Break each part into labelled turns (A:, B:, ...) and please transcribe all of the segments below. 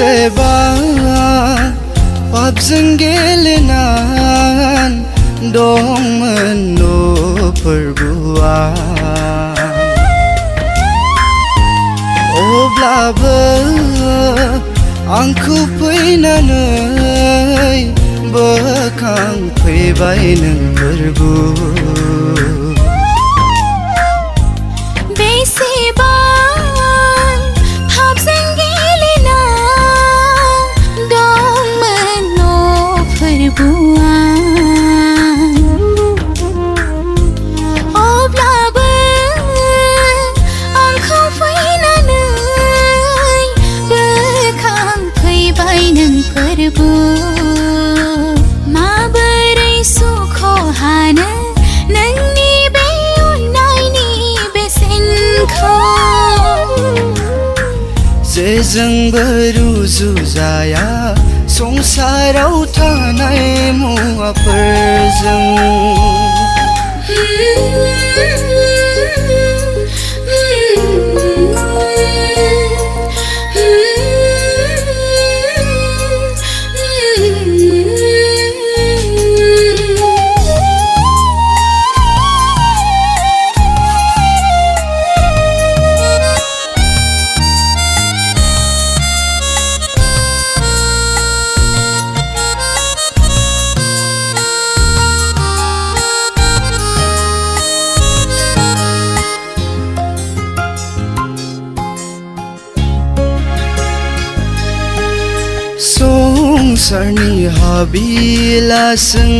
A: बेसेबां पापजों गेलेनान दंमोन न'फोरबुआ अब्लाबो आंखौ फैनानै बोखांफैबाय नों फोरबु
B: बेसेबां पापजों गेलेना दंमोन न'फोरबुआ अब्लाबो आंखौ फैनानै बोखांफैबाय नों फोरबु माबोरै सुख'हानो नोंनि बे अननायनि बेसेनखौ
A: जेजोंबो रुजुजाया संसाराव थानाय मुवाफोरजों संसारनि हाबिलासों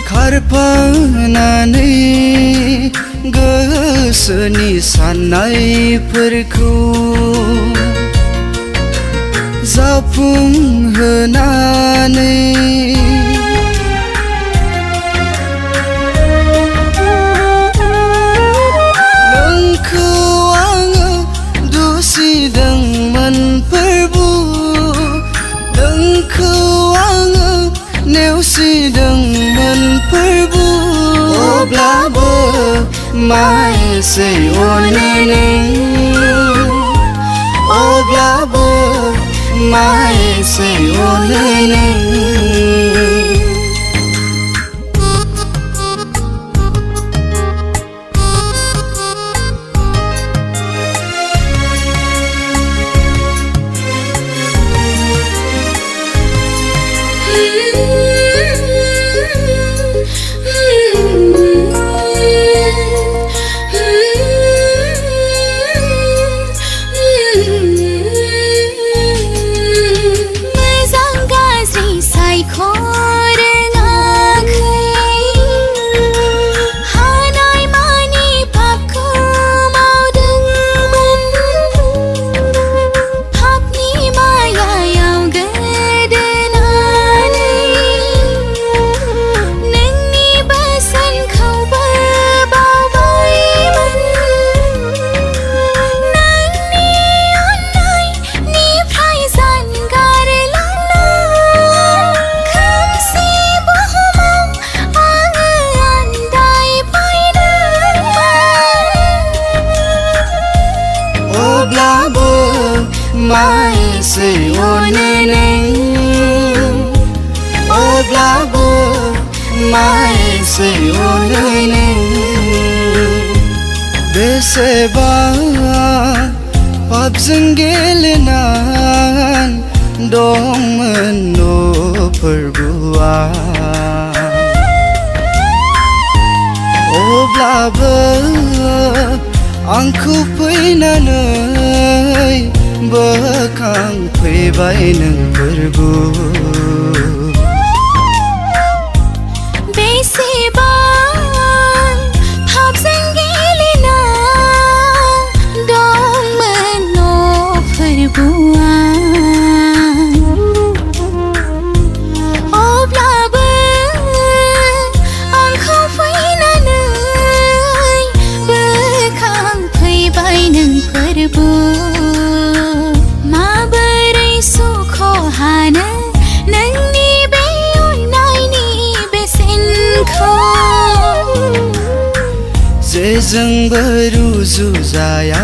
A: खारफानानै गोसोनि साननायफोरखौ जाफुंहोनानै नोंखौ आङो दुसिदोंमोन फोरबु नोंखौ आङो नेवसिदोंमोन फोरबु अब्लाबो मा एसे अनो नों अब्लाबो मा एसे अनो नों मा एसे अनो नों अब्लाबो मा एसे अनो नों बेसेबां पापजों गेलेनान दंमोन न'फोरबुआ अब्लाबो आंखौ फैनानै बोखांफैबाय नों फोरबु
B: बेसेबां पापजों गेलेना दंमोन न'फोरबुआ अब्लाबो आंखौ फैनानै बोखांफैबाय नों फोरबु माबोरै सुख'हानो नोंनि बे अननायनि बेसेनखौ
A: जेजोंबो रुजुजाया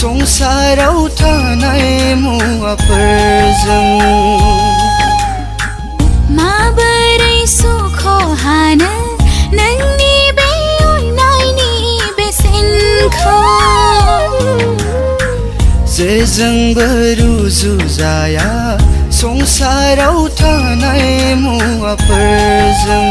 A: संसाराव थानाय मुवाफोरजों
B: माबोरै सुख हानो नोंनि बे अननायनि बेसेनखौ
A: जेजोंबो रुजुजाया संसाराव थानाय मुवाफोरजों